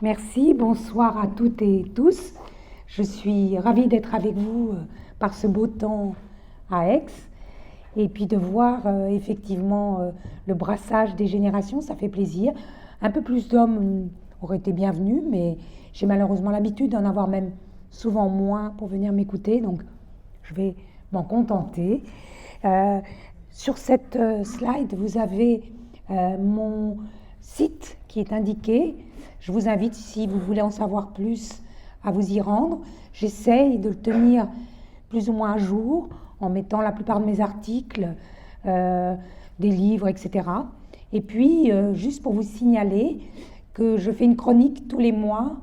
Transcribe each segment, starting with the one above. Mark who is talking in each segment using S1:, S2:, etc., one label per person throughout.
S1: Merci, bonsoir à toutes et tous. Je suis ravie d'être avec vous par ce beau temps à Aix et puis de voir effectivement le brassage des générations, ça fait plaisir. Un peu plus d'hommes auraient été bienvenus, mais j'ai malheureusement l'habitude d'en avoir même souvent moins pour venir m'écouter, donc je vais m'en contenter. Euh, sur cette slide, vous avez mon site qui est indiqué. Je vous invite, si vous voulez en savoir plus, à vous y rendre. J'essaye de le tenir plus ou moins à jour en mettant la plupart de mes articles, des livres, etc. Et puis, juste pour vous signaler que je fais une chronique tous les mois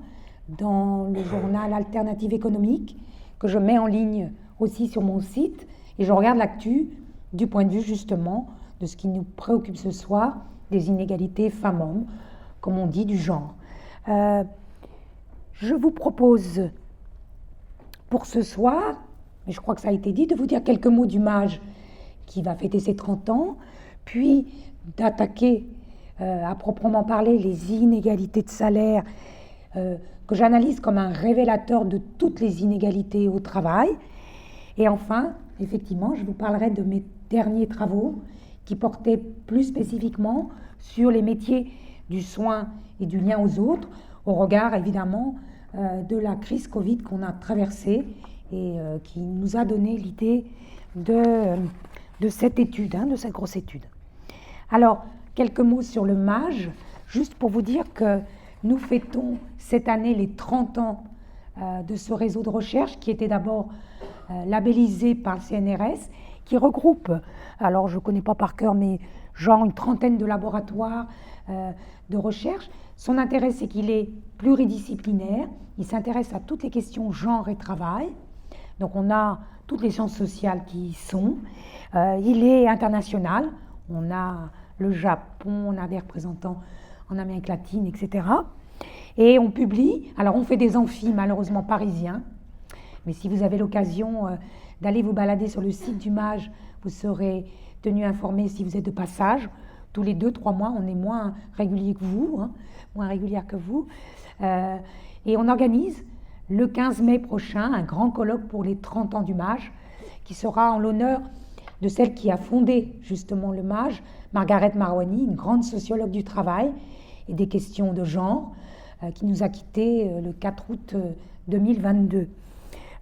S1: dans le journal Alternative économique, que je mets en ligne aussi sur mon site, et je regarde l'actu du point de vue justement de ce qui nous préoccupe ce soir, des inégalités femmes-hommes, comme on dit, du genre. Je vous propose pour ce soir, mais je crois que ça a été dit, de vous dire quelques mots du mage qui va fêter ses 30 ans, puis d'attaquer à proprement parler les inégalités de salaire que j'analyse comme un révélateur de toutes les inégalités au travail. Et enfin, effectivement, je vous parlerai de mes derniers travaux qui portaient plus spécifiquement sur les métiers du soin et du lien aux autres, au regard évidemment de la crise Covid qu'on a traversée et qui nous a donné l'idée de cette étude, de cette grosse étude. Alors, quelques mots sur le mage, juste pour vous dire que nous fêtons cette année les 30 ans de ce réseau de recherche qui était d'abord labellisé par le CNRS, qui regroupe, alors je ne connais pas par cœur, mais genre une trentaine de laboratoires de recherche. Son intérêt, c'est qu'il est pluridisciplinaire, il s'intéresse à toutes les questions genre et travail, donc on a toutes les sciences sociales qui y sont. Il est international, on a le Japon, on a des représentants en Amérique latine, etc. Et on publie, alors on fait des amphis malheureusement parisiens, mais si vous avez l'occasion d'aller vous balader sur le site du mage, vous serez tenu informé si vous êtes de passage. Tous les 2-3 mois, on est moins régulier que vous, moins régulière que vous. Et on organise le 15 mai prochain un grand colloque pour les 30 ans du mage, qui sera en l'honneur de celle qui a fondé justement le mage, Margaret Marouani, une grande sociologue du travail et des questions de genre, qui nous a quittés le 4 août 2022.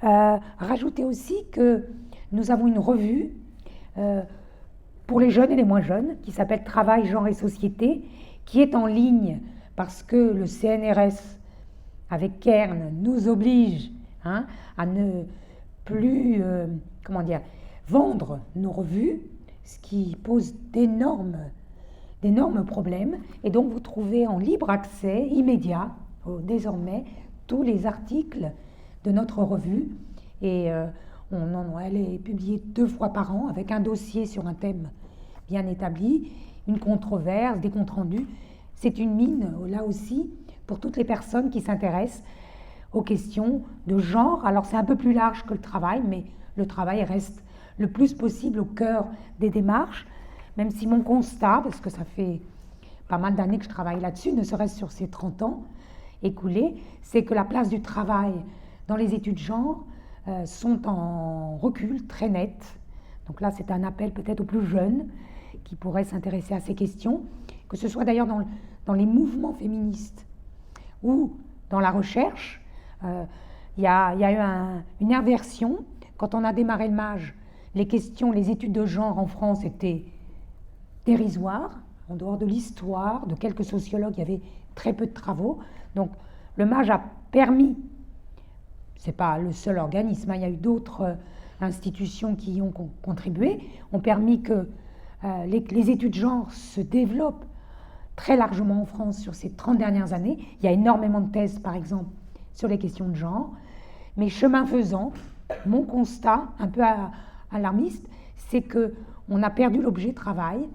S1: Rajoutez aussi que nous avons une revue pour les jeunes et les moins jeunes qui s'appelle Travail, genre et société, qui est en ligne parce que le CNRS avec Kern nous oblige à ne plus vendre nos revues, ce qui pose d'énormes problèmes. Et donc vous trouvez en libre accès immédiat désormais tous les articles de notre revue, et elle est publiée 2 fois par an avec un dossier sur un thème bien établi, une controverse, des comptes rendus. C'est une mine, là aussi, pour toutes les personnes qui s'intéressent aux questions de genre. Alors c'est un peu plus large que le travail, mais le travail reste le plus possible au cœur des démarches, même si mon constat, parce que ça fait pas mal d'années que je travaille là-dessus, ne serait-ce sur ces 30 ans écoulés, c'est que la place du travail dans les études genre sont en recul très net. Donc là, c'est un appel peut-être aux plus jeunes qui pourraient s'intéresser à ces questions, que ce soit d'ailleurs dans les mouvements féministes ou dans la recherche. Il y a eu une inversion. Quand on a démarré le mage, les études de genre en France étaient dérisoires. En dehors de l'histoire, de quelques sociologues, il y avait très peu de travaux. Donc le mage a permis, ce n'est pas le seul organisme, il y a eu d'autres institutions qui y ont contribué, ont permis que les études genre se développent très largement en France sur ces 30 dernières années. Il y a énormément de thèses, par exemple, sur les questions de genre. Mais chemin faisant, mon constat, un peu alarmiste, c'est qu'on a perdu l'objet travail,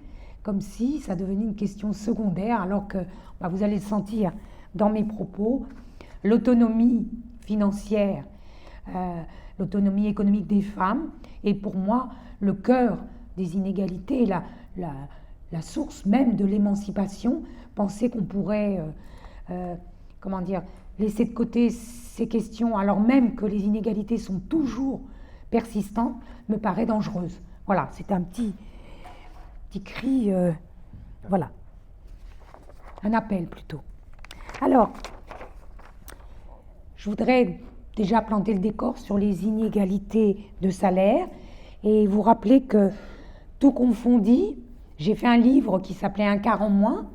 S1: comme si ça devenait une question secondaire, alors que, vous allez le sentir dans mes propos, l'autonomie financière, l'autonomie économique des femmes est pour moi le cœur des inégalités, la source même de l'émancipation. Penser qu'on pourrait laisser de côté ces questions alors même que les inégalités sont toujours persistantes me paraît dangereuse. Voilà, c'est un petit cri, voilà, un appel plutôt. Alors, je voudrais déjà planter le décor sur les inégalités de salaire et vous rappeler que tout confondu, j'ai fait un livre qui s'appelait Un quart en moins.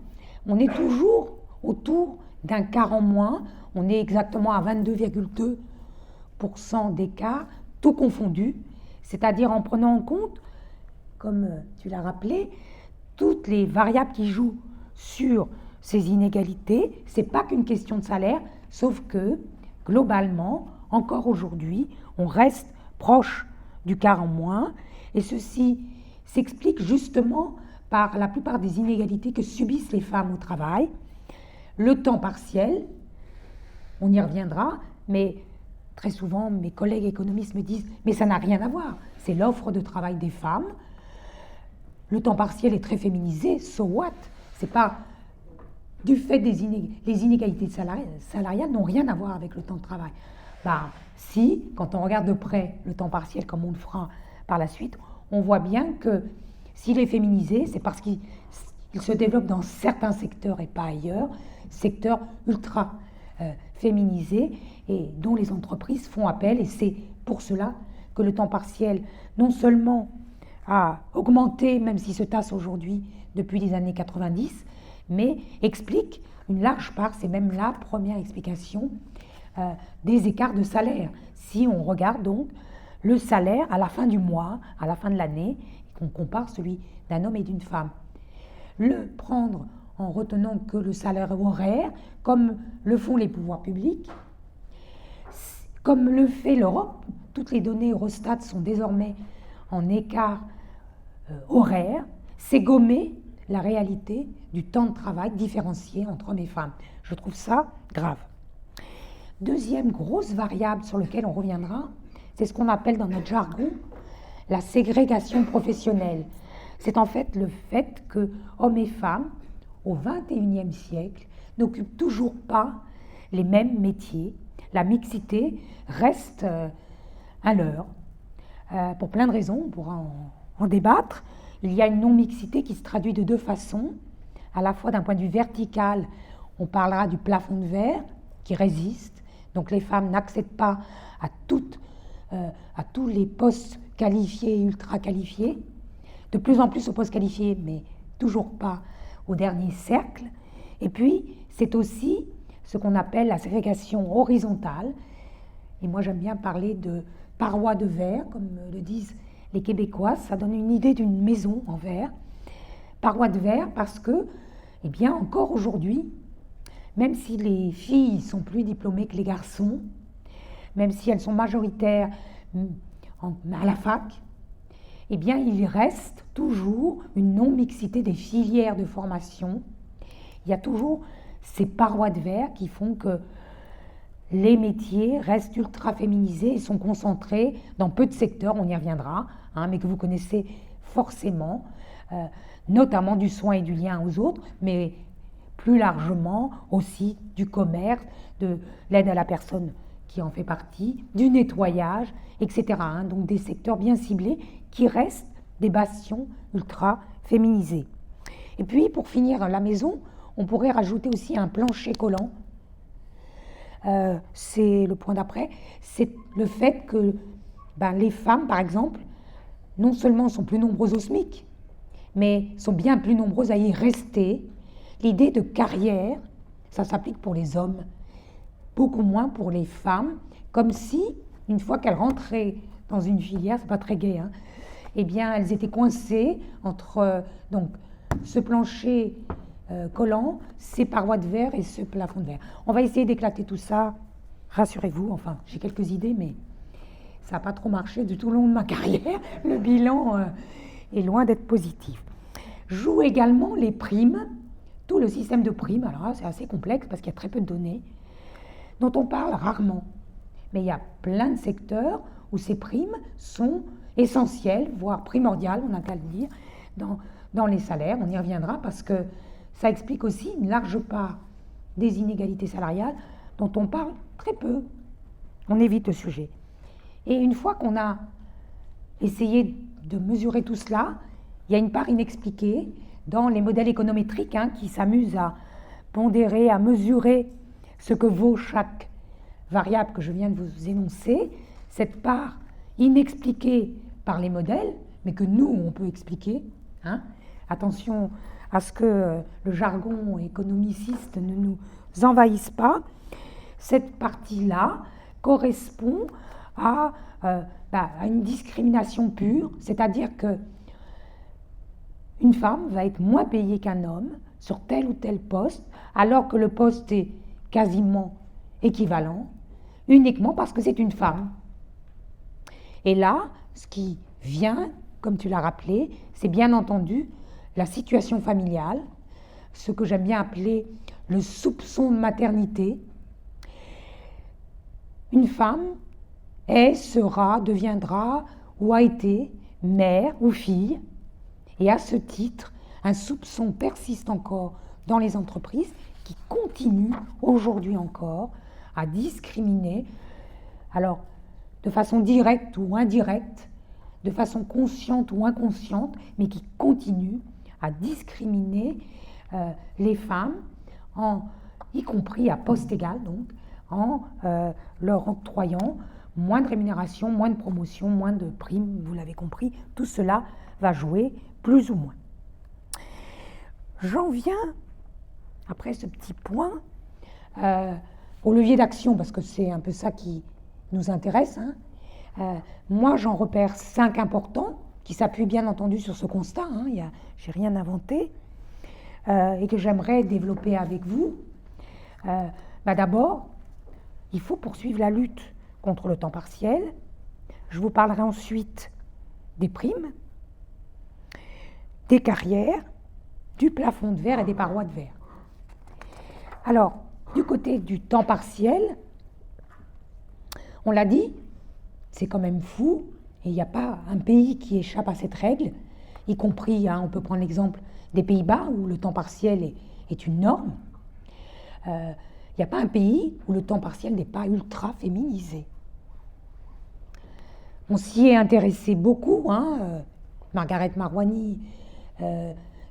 S1: On est toujours autour d'un quart en moins. On est exactement à 22,2% d'écart, tout confondu, c'est-à-dire en prenant en compte, comme tu l'as rappelé, toutes les variables qui jouent sur ces inégalités. Ce n'est pas qu'une question de salaire, sauf que, globalement, encore aujourd'hui, on reste proche du quart en moins, et ceci s'explique justement par la plupart des inégalités que subissent les femmes au travail. Le temps partiel, on y reviendra, mais très souvent mes collègues économistes me disent « mais ça n'a rien à voir, c'est l'offre de travail des femmes, le temps partiel est très féminisé, so what ?» C'est pas du fait des les inégalités salariales n'ont rien à voir avec le temps de travail. Ben, si, quand on regarde de près le temps partiel comme on le fera par la suite, on voit bien que s'il est féminisé, c'est parce qu'il se développe dans certains secteurs et pas ailleurs, secteurs ultra féminisés et dont les entreprises font appel, et c'est pour cela que le temps partiel non seulement a augmenté, même s'il se tasse aujourd'hui depuis les années 90, mais explique une large part, c'est même la première explication des écarts de salaire. Si on regarde donc le salaire à la fin du mois, à la fin de l'année, et qu'on compare celui d'un homme et d'une femme. Le prendre en retenant que le salaire horaire, comme le font les pouvoirs publics, comme le fait l'Europe, toutes les données Eurostat sont désormais en écart horaire, c'est gommer la réalité du temps de travail différencié entre hommes et femmes. Je trouve ça grave. Deuxième grosse variable sur laquelle on reviendra, c'est ce qu'on appelle dans notre jargon la ségrégation professionnelle. C'est en fait le fait que hommes et femmes, au XXIe siècle, n'occupent toujours pas les mêmes métiers. La mixité reste un leurre. Pour plein de raisons, on pourra en débattre. Il y a une non-mixité qui se traduit de deux façons. À la fois d'un point de vue vertical, on parlera du plafond de verre qui résiste. Donc les femmes n'accèdent pas à tous les postes qualifiés et ultra qualifiés. De plus en plus aux postes qualifiés, mais toujours pas au dernier cercle. Et puis, c'est aussi ce qu'on appelle la ségrégation horizontale. Et moi, j'aime bien parler de parois de verre, comme le disent les Québécois. Ça donne une idée d'une maison en verre. Parois de verre parce que, eh bien, encore aujourd'hui, même si les filles sont plus diplômées que les garçons, même si elles sont majoritaires à la fac, eh bien, il reste toujours une non-mixité des filières de formation. Il y a toujours ces parois de verre qui font que les métiers restent ultra féminisés et sont concentrés dans peu de secteurs, on y reviendra, mais que vous connaissez forcément, notamment du soin et du lien aux autres, mais plus largement aussi du commerce, de l'aide à la personne qui en fait partie, du nettoyage, etc. Donc des secteurs bien ciblés qui restent des bastions ultra féminisés. Et puis, pour finir la maison, on pourrait rajouter aussi un plancher collant. C'est le point d'après, c'est le fait que les femmes, par exemple, non seulement sont plus nombreuses au SMIC, mais sont bien plus nombreuses à y rester. L'idée de carrière, ça s'applique pour les hommes, beaucoup moins pour les femmes, comme si, une fois qu'elles rentraient dans une filière, c'est pas très gai, eh bien, elles étaient coincées entre donc, ce plancher collant, ces parois de verre et ce plafond de verre. On va essayer d'éclater tout ça, rassurez-vous, enfin, j'ai quelques idées, mais ça n'a pas trop marché du tout au long de ma carrière. Le bilan est loin d'être positif. Jouent également les primes, tout le système de primes, alors là, c'est assez complexe parce qu'il y a très peu de données, dont on parle rarement. Mais il y a plein de secteurs où ces primes sont essentielles, voire primordiales, on n'a qu'à le dire, dans les salaires. On y reviendra parce que ça explique aussi une large part des inégalités salariales dont on parle très peu. On évite le sujet. Et une fois qu'on a essayé de mesurer tout cela, il y a une part inexpliquée dans les modèles économétriques qui s'amusent à pondérer, à mesurer ce que vaut chaque variable que je viens de vous énoncer. Cette part inexpliquée par les modèles, mais que nous, on peut expliquer. Attention à ce que le jargon économiciste ne nous envahisse pas. Cette partie-là correspond à une discrimination pure, c'est-à-dire que une femme va être moins payée qu'un homme sur tel ou tel poste, alors que le poste est quasiment équivalent, uniquement parce que c'est une femme. Et là, ce qui vient, comme tu l'as rappelé, c'est bien entendu la situation familiale, ce que j'aime bien appeler le soupçon de maternité. Une femme est, sera, deviendra ou a été mère ou fille, et à ce titre, un soupçon persiste encore dans les entreprises qui continuent aujourd'hui encore à discriminer, alors de façon directe ou indirecte, de façon consciente ou inconsciente, mais qui continuent à discriminer les femmes, y compris à poste égal, donc, en leur octroyant moins de rémunération, moins de promotion, moins de primes, vous l'avez compris, tout cela va jouer plus ou moins. J'en viens, après ce petit point, au levier d'action, parce que c'est un peu ça qui nous intéresse. Moi, j'en repère 5 importants, qui s'appuient bien entendu sur ce constat, j'ai rien inventé, et que j'aimerais développer avec vous. D'abord, il faut poursuivre la lutte contre le temps partiel. Je vous parlerai ensuite des primes, des carrières, du plafond de verre et des parois de verre. Alors, du côté du temps partiel, on l'a dit, c'est quand même fou, et il n'y a pas un pays qui échappe à cette règle, y compris, on peut prendre l'exemple des Pays-Bas, où le temps partiel est une norme. Il n'y a pas un pays où le temps partiel n'est pas ultra féminisé. On s'y est intéressé beaucoup, Margaret Marouani,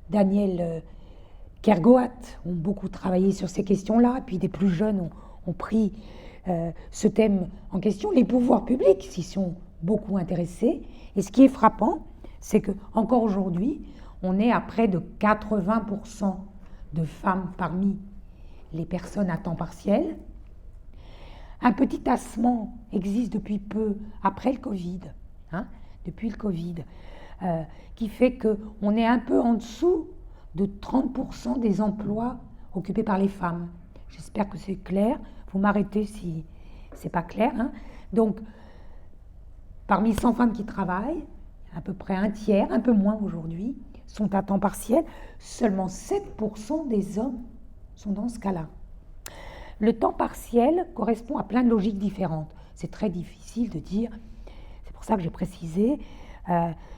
S1: Daniel Kergoat ont beaucoup travaillé sur ces questions-là, puis des plus jeunes ont pris ce thème en question. Les pouvoirs publics s'y sont beaucoup intéressés. Et ce qui est frappant, c'est qu'encore aujourd'hui, on est à près de 80% de femmes parmi les personnes à temps partiel. Un petit tassement existe depuis peu, après le Covid, depuis le Covid, qui fait qu'on est un peu en dessous de 30% des emplois occupés par les femmes. J'espère que c'est clair. Vous m'arrêtez si c'est pas clair. Donc, parmi 100 femmes qui travaillent, à peu près un tiers, un peu moins aujourd'hui, sont à temps partiel. Seulement 7% des hommes sont dans ce cas-là. Le temps partiel correspond à plein de logiques différentes. C'est très difficile de dire, c'est pour ça que j'ai précisé,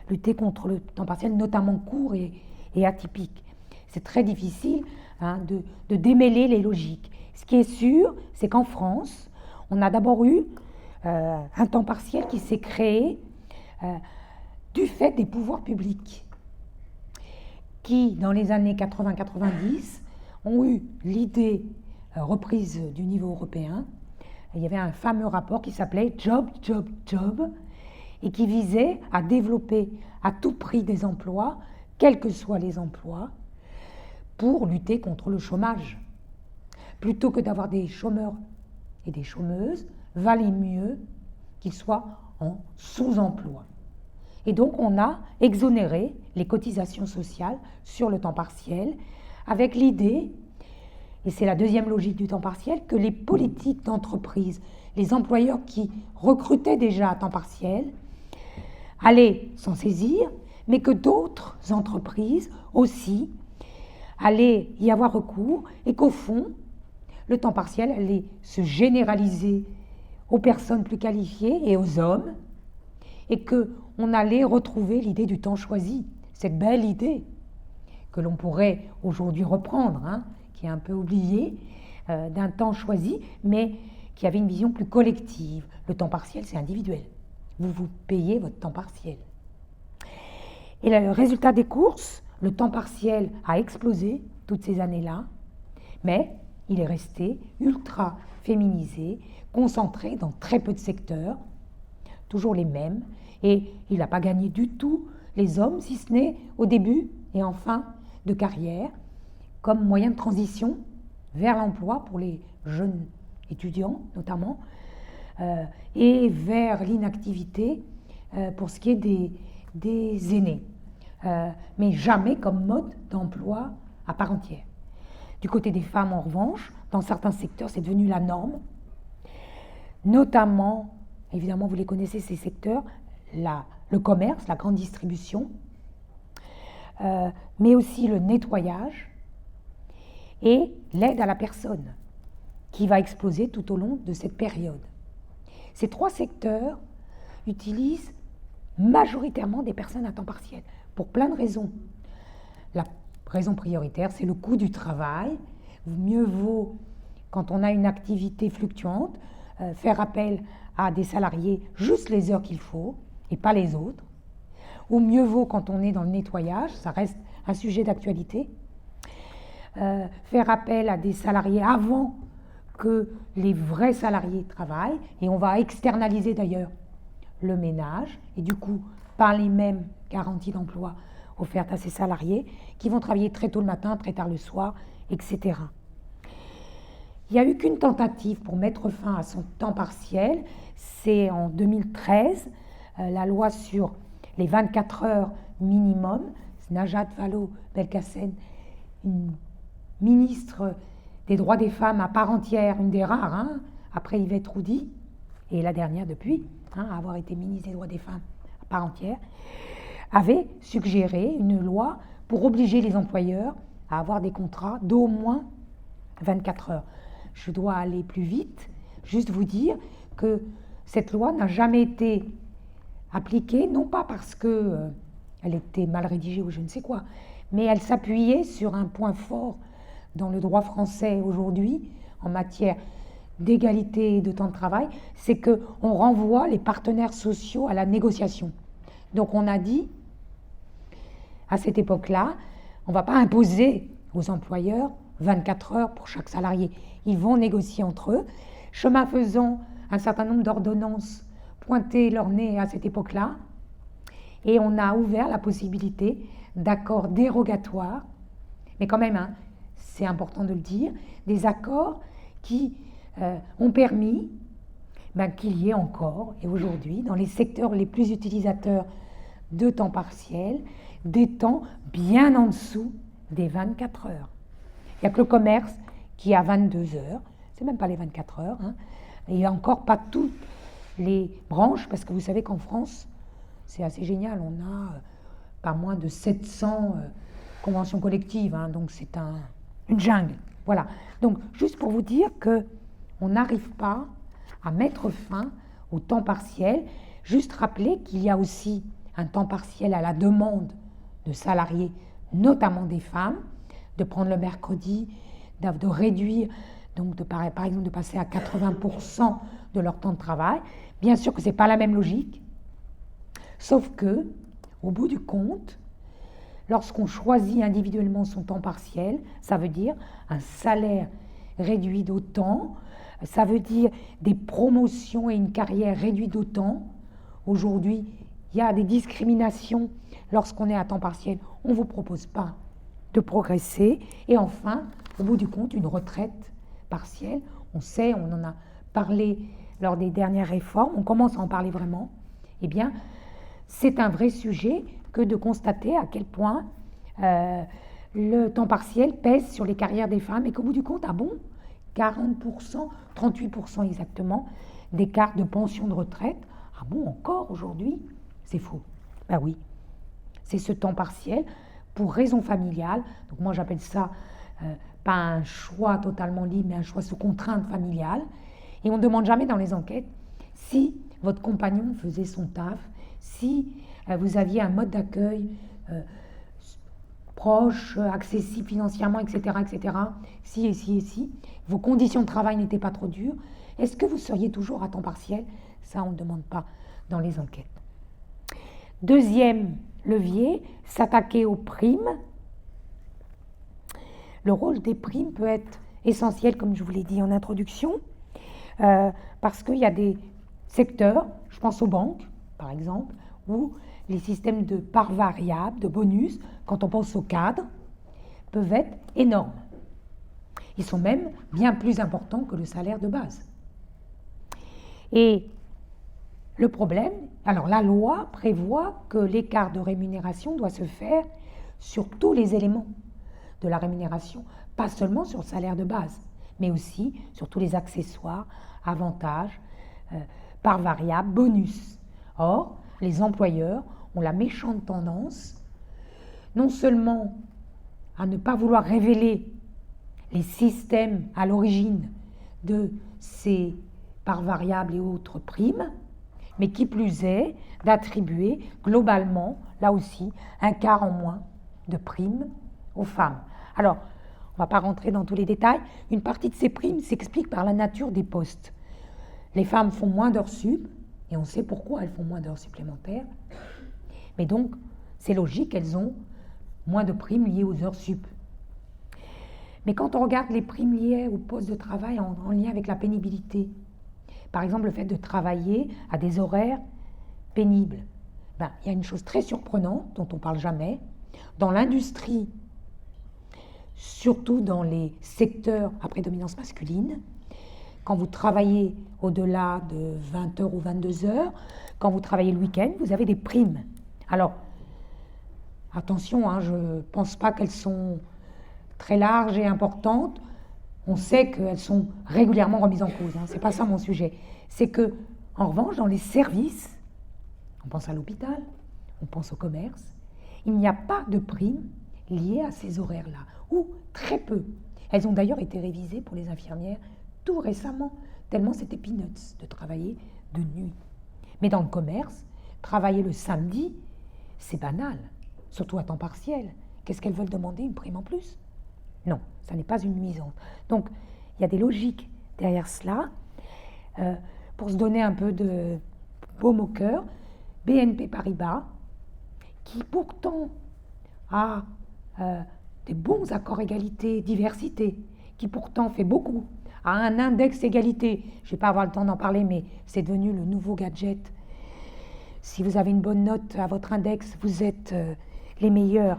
S1: lutter contre le temps partiel, notamment court et atypique. C'est très difficile de démêler les logiques. Ce qui est sûr, c'est qu'en France, on a d'abord eu un temps partiel qui s'est créé du fait des pouvoirs publics qui, dans les années 80-90, ont eu l'idée reprise du niveau européen. Il y avait un fameux rapport qui s'appelait Job, Job, Job, et qui visait à développer à tout prix des emplois, quels que soient les emplois, pour lutter contre le chômage. Plutôt que d'avoir des chômeurs et des chômeuses, valait mieux qu'ils soient en sous-emploi. Et donc on a exonéré les cotisations sociales sur le temps partiel avec l'idée, et c'est la deuxième logique du temps partiel, que les politiques d'entreprise, les employeurs qui recrutaient déjà à temps partiel, allaient s'en saisir, mais que d'autres entreprises aussi allaient y avoir recours, et qu'au fond, le temps partiel allait se généraliser aux personnes plus qualifiées et aux hommes, et qu'on allait retrouver l'idée du temps choisi, cette belle idée que l'on pourrait aujourd'hui reprendre, qui est un peu oubliée, d'un temps choisi, mais qui avait une vision plus collective. Le temps partiel, c'est individuel. Vous payez votre temps partiel. Et le résultat des courses, le temps partiel a explosé toutes ces années-là, mais il est resté ultra féminisé, concentré dans très peu de secteurs, toujours les mêmes, et il n'a pas gagné du tout les hommes, si ce n'est au début et en fin de carrière, comme moyen de transition vers l'emploi pour les jeunes étudiants notamment, et vers l'inactivité pour ce qui est des aînés, mais jamais comme mode d'emploi à part entière. Du côté des femmes, en revanche, dans certains secteurs, c'est devenu la norme, notamment, évidemment, vous les connaissez, ces secteurs, le commerce, la grande distribution, mais aussi le nettoyage et l'aide à la personne, qui va exploser tout au long de cette période. Ces trois secteurs utilisent majoritairement des personnes à temps partiel, pour plein de raisons. La raison prioritaire, c'est le coût du travail. Mieux vaut, quand on a une activité fluctuante, faire appel à des salariés juste les heures qu'il faut et pas les autres. Ou mieux vaut, quand on est dans le nettoyage, ça reste un sujet d'actualité, faire appel à des salariés avant que les vrais salariés travaillent, et on va externaliser d'ailleurs le ménage, et du coup, par les mêmes garanties d'emploi offertes à ces salariés, qui vont travailler très tôt le matin, très tard le soir, etc. Il n'y a eu qu'une tentative pour mettre fin à son temps partiel, c'est en 2013, la loi sur les 24 heures minimum, Najat Vallaud-Belkacem, une ministre des droits des femmes à part entière, une des rares, après Yvette Roudy, et la dernière depuis, à avoir été ministre des droits des femmes à part entière, avait suggéré une loi pour obliger les employeurs à avoir des contrats d'au moins 24 heures. Je dois aller plus vite, juste vous dire que cette loi n'a jamais été appliquée, non pas parce qu'elle était mal rédigée ou je ne sais quoi, mais elle s'appuyait sur un point fort dans le droit français aujourd'hui, en matière d'égalité de temps de travail, c'est qu'on renvoie les partenaires sociaux à la négociation. Donc on a dit, à cette époque-là, on ne va pas imposer aux employeurs 24 heures pour chaque salarié. Ils vont négocier entre eux. Chemin faisant, un certain nombre d'ordonnances pointaient leur nez à cette époque-là, et on a ouvert la possibilité d'accords dérogatoires, mais quand même, c'est important de le dire, des accords qui ont permis qu'il y ait encore, et aujourd'hui, dans les secteurs les plus utilisateurs de temps partiel, des temps bien en dessous des 24 heures. Il n'y a que le commerce qui a 22 heures, c'est même pas les 24 heures, et il n'y a encore pas toutes les branches, parce que vous savez qu'en France, c'est assez génial, on a pas moins de 700 conventions collectives, donc c'est une jungle. Voilà. Donc, juste pour vous dire qu'on n'arrive pas à mettre fin au temps partiel, juste rappeler qu'il y a aussi un temps partiel à la demande de salariés, notamment des femmes, de prendre le mercredi, de réduire, donc par exemple de passer à 80% de leur temps de travail. Bien sûr que ce n'est pas la même logique, sauf que, au bout du compte, lorsqu'on choisit individuellement son temps partiel, ça veut dire un salaire réduit d'autant, ça veut dire des promotions et une carrière réduite d'autant. Aujourd'hui, il y a des discriminations lorsqu'on est à temps partiel. On ne vous propose pas de progresser. Et enfin, au bout du compte, une retraite partielle. On sait, on en a parlé lors des dernières réformes, on commence à en parler vraiment. Eh bien, c'est un vrai sujet que de constater à quel point le temps partiel pèse sur les carrières des femmes et qu'au bout du compte, 40%, 38% exactement, d'écart de pension de retraite. Encore aujourd'hui? C'est faux. Ben oui, c'est ce temps partiel pour raison familiale. Donc moi j'appelle ça pas un choix totalement libre, mais un choix sous contrainte familiale. Et on ne demande jamais dans les enquêtes si votre compagnon faisait son taf, si vous aviez un mode d'accueil proche, accessible financièrement, etc., etc., si et si et si, vos conditions de travail n'étaient pas trop dures, est-ce que vous seriez toujours à temps partiel? Ça, on ne demande pas dans les enquêtes. Deuxième levier, s'attaquer aux primes. Le rôle des primes peut être essentiel, comme je vous l'ai dit en introduction, parce qu'il y a des secteurs, je pense aux banques, par exemple, où les systèmes de parts variables, de bonus, quand on pense aux cadres, peuvent être énormes. Ils sont même bien plus importants que le salaire de base. Et le problème, alors la loi prévoit que l'écart de rémunération doit se faire sur tous les éléments de la rémunération, pas seulement sur le salaire de base, mais aussi sur tous les accessoires, avantages, parts variables, bonus. Or, les employeurs ont la méchante tendance, non seulement à ne pas vouloir révéler les systèmes à l'origine de ces parts variables et autres primes, mais qui plus est, d'attribuer globalement, là aussi, un quart en moins de primes aux femmes. Alors, on ne va pas rentrer dans tous les détails, une partie de ces primes s'explique par la nature des postes. Les femmes font moins d'heures sup, et on sait pourquoi elles font moins d'heures supplémentaires, mais donc, c'est logique, elles ont moins de primes liées aux heures sup. Mais quand on regarde les primes liées au poste de travail en lien avec la pénibilité, par exemple le fait de travailler à des horaires pénibles, il y a une chose très surprenante dont on ne parle jamais. Dans l'industrie, surtout dans les secteurs à prédominance masculine, quand vous travaillez au-delà de 20 heures ou 22 heures, quand vous travaillez le week-end, vous avez des primes. Alors, attention, je ne pense pas qu'elles sont très larges et importantes. On sait qu'elles sont régulièrement remises en cause. Ce n'est pas ça mon sujet. C'est que, en revanche, dans les services, on pense à l'hôpital, on pense au commerce, il n'y a pas de primes liées à ces horaires-là, ou très peu. Elles ont d'ailleurs été révisées pour les infirmières tout récemment, tellement c'était peanuts de travailler de nuit. Mais dans le commerce, travailler le samedi, c'est banal, surtout à temps partiel. Qu'est-ce qu'elles veulent demander, une prime en plus? Non, ça n'est pas une nuisance. Donc, il y a des logiques derrière cela. Pour se donner un peu de baume au cœur, BNP Paribas, qui pourtant a des bons accords égalité, diversité, qui pourtant fait beaucoup, a un index égalité. Je ne vais pas avoir le temps d'en parler, mais c'est devenu le nouveau gadget. Si vous avez une bonne note à votre index, vous êtes les meilleurs,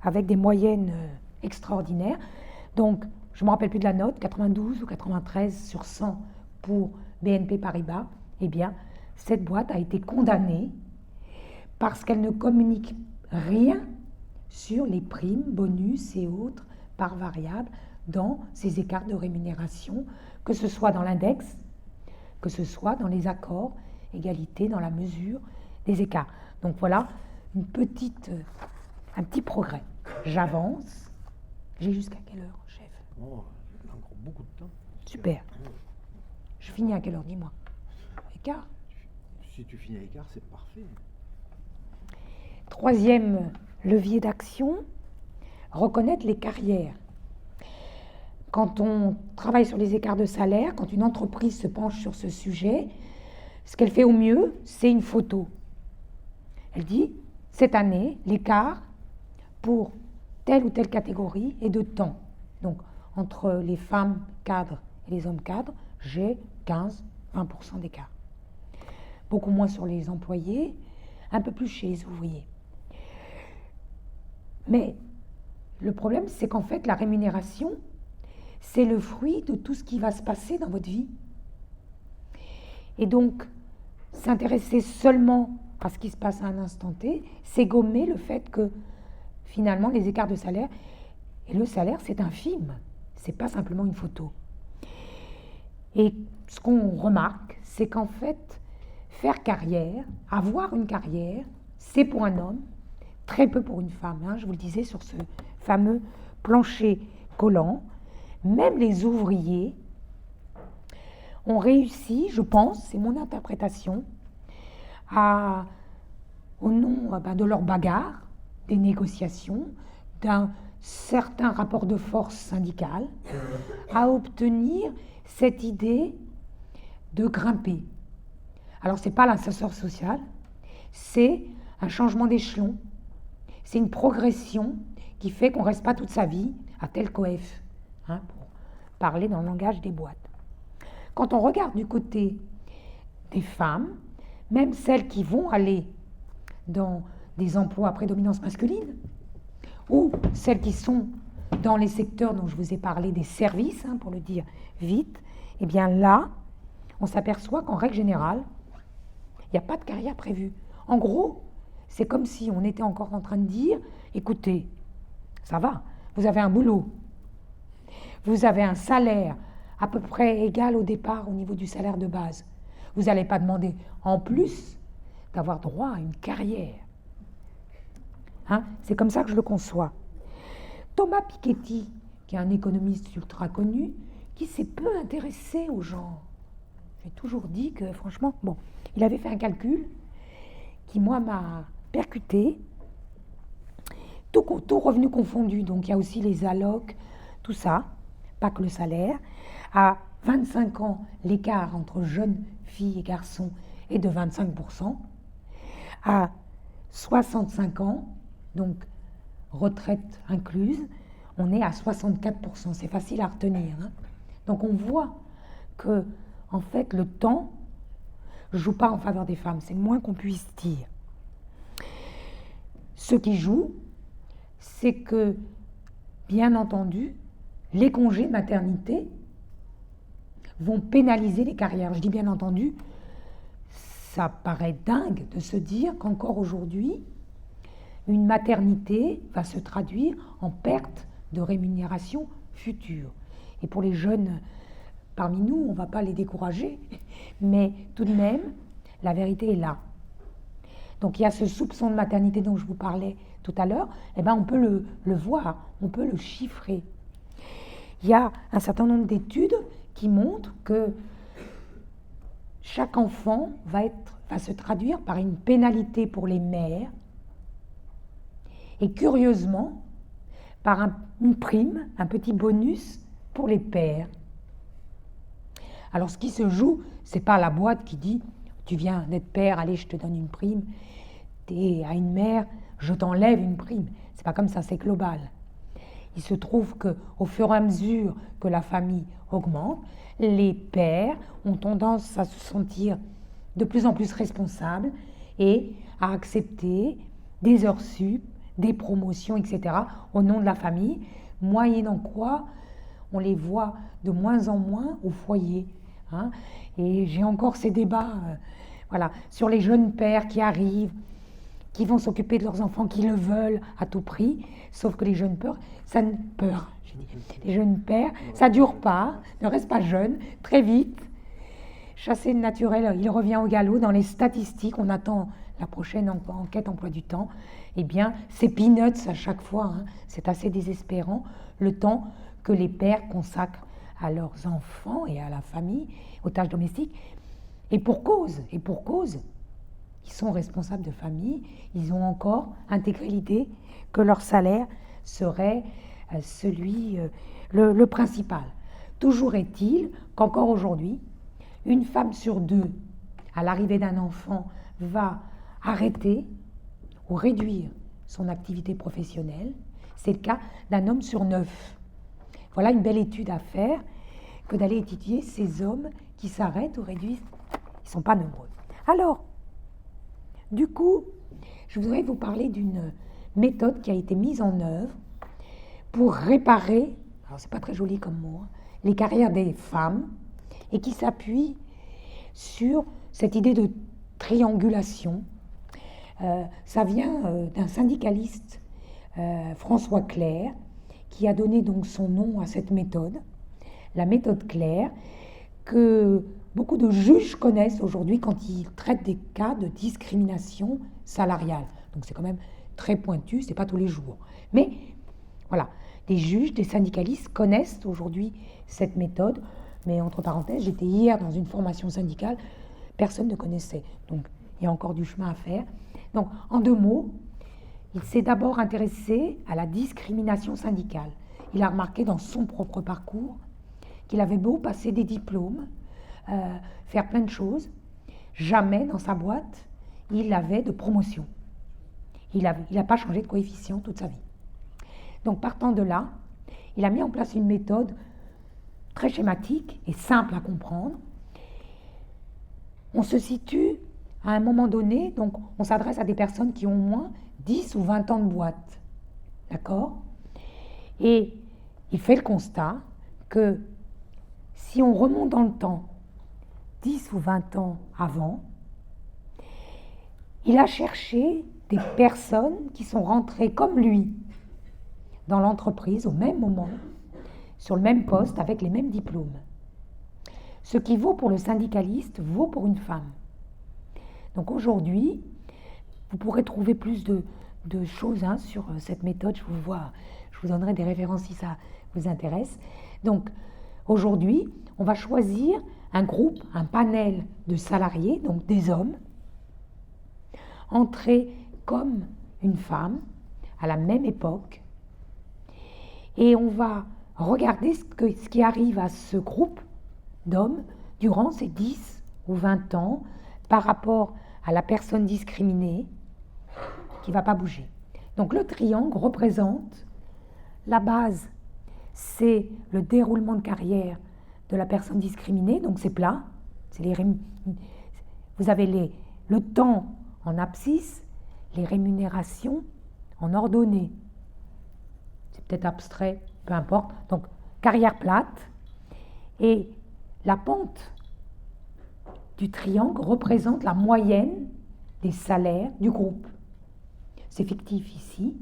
S1: avec des moyennes extraordinaires. Donc, je ne me rappelle plus de la note, 92 ou 93 sur 100 pour BNP Paribas. Eh bien, cette boîte a été condamnée parce qu'elle ne communique rien sur les primes, bonus et autres parts variables dans ces écarts de rémunération, que ce soit dans l'index, que ce soit dans les accords, égalité dans la mesure des écarts. Donc voilà un petit progrès. J'avance. J'ai jusqu'à quelle heure, chef?
S2: Oh, il y a encore beaucoup de temps.
S1: Super. Je finis à quelle heure, dis-moi? Écart?
S2: Si tu finis à l'écart, c'est parfait.
S1: Troisième levier d'action, reconnaître les carrières. Quand on travaille sur les écarts de salaire, quand une entreprise se penche sur ce sujet, ce qu'elle fait au mieux, c'est une photo. Elle dit, cette année, l'écart pour telle ou telle catégorie est de temps. Donc, entre les femmes cadres et les hommes cadres, j'ai 15-20% d'écart. Beaucoup moins sur les employés, un peu plus chez les ouvriers. Mais le problème, c'est qu'en fait, la rémunération, c'est le fruit de tout ce qui va se passer dans votre vie. Et donc, s'intéresser seulement à ce qui se passe à un instant T, c'est gommer le fait que, finalement, les écarts de salaire, et le salaire, c'est un film, c'est pas simplement une photo. Et ce qu'on remarque, c'est qu'en fait, faire carrière, avoir une carrière, c'est pour un homme, très peu pour une femme. Je vous le disais sur ce fameux plancher collant. Même les ouvriers ont réussi, je pense, c'est mon interprétation, au nom de leur bagarre, des négociations, d'un certain rapport de force syndical à obtenir cette idée de grimper. Alors, ce n'est pas l'ascenseur social, c'est un changement d'échelon, c'est une progression qui fait qu'on ne reste pas toute sa vie à tel coef, hein, pour parler dans le langage des boîtes. Quand on regarde du côté des femmes, même celles qui vont aller dans des emplois à prédominance masculine, ou celles qui sont dans les secteurs dont je vous ai parlé, des services, hein, pour le dire vite, eh bien là, on s'aperçoit qu'en règle générale, il n'y a pas de carrière prévue. En gros, c'est comme si on était encore en train de dire, écoutez, ça va, vous avez un boulot, vous avez un salaire à peu près égal au départ au niveau du salaire de base. Vous n'allez pas demander en plus d'avoir droit à une carrière. Hein, c'est comme ça que je le conçois. Thomas Piketty, qui est un économiste ultra connu, qui s'est peu intéressé aux gens. J'ai toujours dit que, franchement, bon, il avait fait un calcul qui, moi, m'a percuté. Tout revenu confondu, donc il y a aussi les allocs, tout ça, pas que le salaire. À 25 ans, l'écart entre jeunes filles et garçons est de 25%. À 65 ans, donc retraite incluse, on est à 64%. C'est facile à retenir, hein. Donc on voit que, en fait, le temps ne joue pas en faveur des femmes. C'est le moins qu'on puisse dire. Ce qui joue, c'est que, bien entendu, les congés maternité vont pénaliser les carrières. Je dis bien entendu, ça paraît dingue de se dire qu'encore aujourd'hui, une maternité va se traduire en perte de rémunération future. Et pour les jeunes parmi nous, on ne va pas les décourager, mais tout de même, la vérité est là. Donc il y a ce soupçon de maternité dont je vous parlais tout à l'heure, eh ben, on peut le voir, on peut le chiffrer. Il y a un certain nombre d'études qui montrent que chaque enfant va se traduire par une pénalité pour les mères et curieusement par une prime, un petit bonus pour les pères. Alors ce qui se joue, c'est pas la boîte qui dit « tu viens d'être père, allez je te donne une prime » et à une mère « je t'enlève une prime ». C'est pas comme ça, c'est global. Il se trouve qu'au fur et à mesure que la famille augmente, les pères ont tendance à se sentir de plus en plus responsables et à accepter des heures sup, des promotions, etc. au nom de la famille, moyennant quoi on les voit de moins en moins au foyer. Hein. Et j'ai encore ces débats sur les jeunes pères qui arrivent, qui vont s'occuper de leurs enfants, qui le veulent à tout prix, sauf que les jeunes pères, ça ne dure pas, ne reste pas jeune, très vite. Chassé de naturel, il revient au galop. Dans les statistiques, on attend la prochaine enquête emploi du temps. Eh bien, c'est peanuts à chaque fois, hein. C'est assez désespérant, le temps que les pères consacrent à leurs enfants et à la famille, aux tâches domestiques. Et pour cause, ils sont responsables de famille, ils ont encore intégré l'idée que leur salaire serait le principal. Toujours est-il qu'encore aujourd'hui, une femme sur deux, à l'arrivée d'un enfant, va arrêter ou réduire son activité professionnelle. C'est le cas d'un homme sur 9. Voilà une belle étude à faire que d'aller étudier ces hommes qui s'arrêtent ou réduisent. Ils ne sont pas nombreux. Alors, du coup, je voudrais vous parler d'une méthode qui a été mise en œuvre pour réparer, alors c'est pas très joli comme mot, les carrières des femmes et qui s'appuie sur cette idée de triangulation. Ça vient d'un syndicaliste, François Clerc, qui a donné donc son nom à cette méthode, la méthode Clerc, que beaucoup de juges connaissent aujourd'hui quand ils traitent des cas de discrimination salariale. Donc c'est quand même très pointu, c'est pas tous les jours. Mais voilà, des juges, des syndicalistes connaissent aujourd'hui cette méthode. Mais entre parenthèses, j'étais hier dans une formation syndicale, personne ne connaissait. Donc il y a encore du chemin à faire. Donc en 2 mots, il s'est d'abord intéressé à la discrimination syndicale. Il a remarqué dans son propre parcours qu'il avait beau passer des diplômes, faire plein de choses, jamais dans sa boîte, il avait de promotion. Il n'a pas changé de coefficient toute sa vie. Donc partant de là, il a mis en place une méthode très schématique et simple à comprendre. On se situe à un moment donné, donc on s'adresse à des personnes qui ont au moins 10 ou 20 ans de boîte. D'accord ? Et il fait le constat que si on remonte dans le temps, 10 ou 20 ans avant, il a cherché des personnes qui sont rentrées comme lui dans l'entreprise au même moment, sur le même poste, avec les mêmes diplômes. Ce qui vaut pour le syndicaliste vaut pour une femme. Donc aujourd'hui, vous pourrez trouver plus de choses sur cette méthode. Je vous donnerai des références si ça vous intéresse. Donc aujourd'hui, on va choisir un groupe, un panel de salariés, donc des hommes, entrés comme une femme à la même époque. Et on va regarder ce qui arrive à ce groupe d'hommes durant ces 10 ou 20 ans par rapport à la personne discriminée qui ne va pas bouger. Donc le triangle représente la base, c'est le déroulement de carrière de la personne discriminée, donc c'est plat, vous avez le temps en abscisse, les rémunérations en ordonnée. C'est peut-être abstrait, peu importe. Donc carrière plate, et la pente du triangle représente la moyenne des salaires du groupe. C'est fictif ici.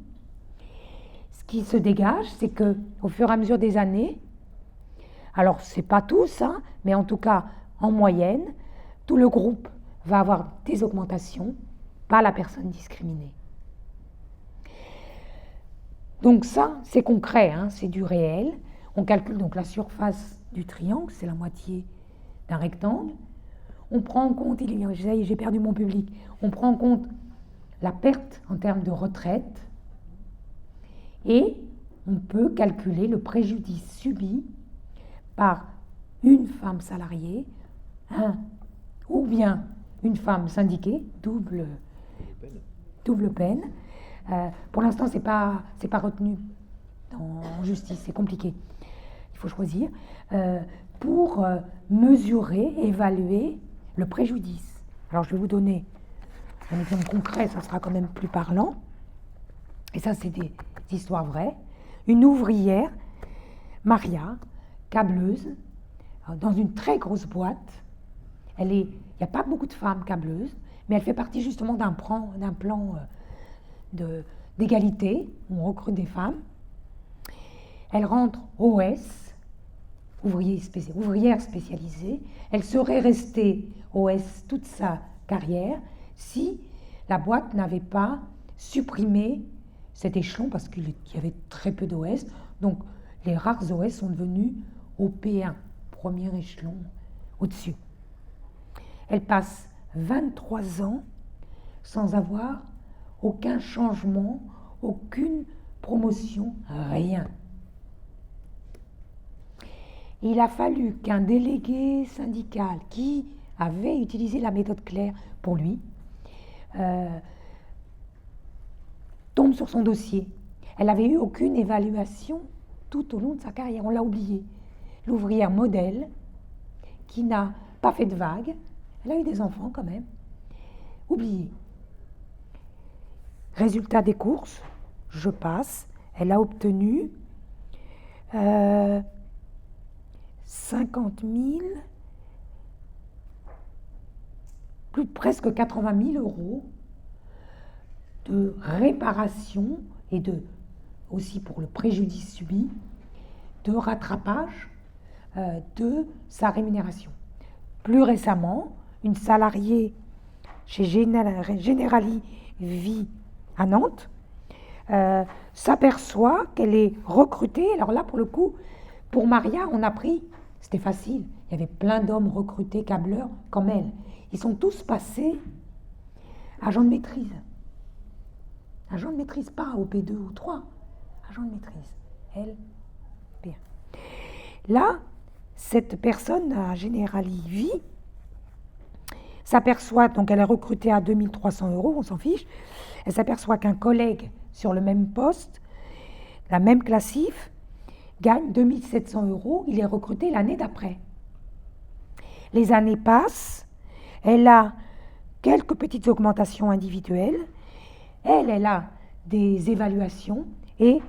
S1: Ce qui se dégage, c'est qu'au fur et à mesure des années, alors c'est pas tous, mais en tout cas en moyenne, tout le groupe va avoir des augmentations, pas la personne discriminée. Donc ça, c'est concret, c'est du réel. On calcule donc la surface du triangle, c'est la moitié d'un rectangle. On prend en compte, j'ai perdu mon public, on prend en compte la perte en termes de retraite et on peut calculer le préjudice subi par une femme salariée, ou bien une femme syndiquée, double peine. Pour l'instant, c'est pas retenu en justice, c'est compliqué. Il faut choisir pour mesurer, évaluer le préjudice. Alors, je vais vous donner un exemple concret, ça sera quand même plus parlant. Et ça, c'est des histoires vraies. Une ouvrière, Maria, câbleuse, dans une très grosse boîte. Il n'y a pas beaucoup de femmes câbleuses, mais elle fait partie justement d'un plan d'égalité, où on recrute des femmes. Elle rentre OS, ouvrière spécialisée. Elle serait restée OS toute sa carrière si la boîte n'avait pas supprimé cet échelon, parce qu'il y avait très peu d'OS. Donc les rares OS sont devenus OP1, premier échelon au-dessus. Elle passe 23 ans sans avoir aucun changement, aucune promotion, rien. Il a fallu qu'un délégué syndical qui avait utilisé la méthode Claire pour lui tombe sur son dossier. Elle n'avait eu aucune évaluation tout au long de sa carrière, on l'a oublié. L'ouvrière modèle qui n'a pas fait de vagues, elle a eu des enfants quand même, oubliée. Résultat des courses, je passe, elle a obtenu 50 000, presque 80 000 euros de réparation et aussi pour le préjudice subi, de rattrapage de sa rémunération. Plus récemment, une salariée chez Generali Vie à Nantes s'aperçoit qu'elle est recrutée. Alors là, pour le coup, pour Maria, on a pris, c'était facile, il y avait plein d'hommes recrutés, câbleurs, comme elle. Ils sont tous passés agents de maîtrise. Agent de maîtrise, pas au P2 ou 3. Agent de maîtrise. L, P1. Là, cette personne à Generali Vie s'aperçoit, donc elle est recrutée à 2300 €, on s'en fiche, elle s'aperçoit qu'un collègue sur le même poste, la même classif, gagne 2700 €, il est recruté l'année d'après. Les années passent, elle a quelques petites augmentations individuelles, elle a des évaluations et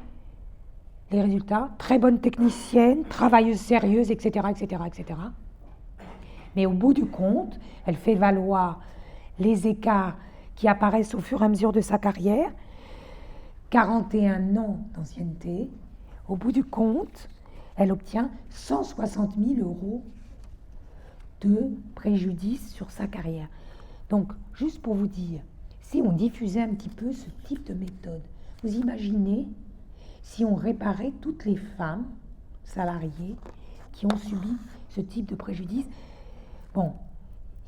S1: les résultats, très bonne technicienne, travailleuse sérieuse, etc., etc., etc. Mais au bout du compte, elle fait valoir les écarts qui apparaissent au fur et à mesure de sa carrière, 41 ans d'ancienneté. Au bout du compte, elle obtient 160 000 € de préjudice sur sa carrière. Donc, juste pour vous dire, si on diffusait un petit peu ce type de méthode, vous imaginez si on réparait toutes les femmes salariées qui ont subi ce type de préjudice. Bon,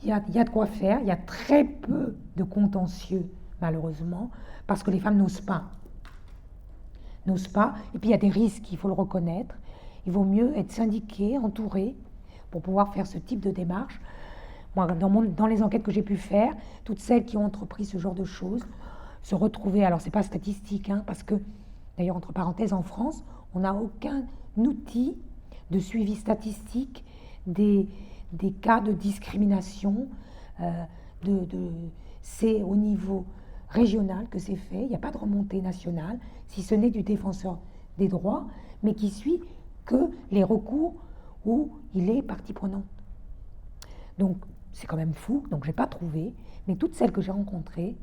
S1: il y a de quoi faire, il y a très peu de contentieux, malheureusement, parce que les femmes n'osent pas. Et puis il y a des risques, il faut le reconnaître. Il vaut mieux être syndiqué, entouré, pour pouvoir faire ce type de démarche. Moi, dans les enquêtes que j'ai pu faire, toutes celles qui ont entrepris ce genre de choses se retrouvaient, alors c'est pas statistique, parce que, d'ailleurs, entre parenthèses, en France, on n'a aucun outil de suivi statistique des cas de discrimination. C'est au niveau régional que c'est fait, il n'y a pas de remontée nationale, si ce n'est du défenseur des droits, mais qui suit que les recours où il est partie prenante. Donc, c'est quand même fou, donc je n'ai pas trouvé, mais toutes celles que j'ai rencontrées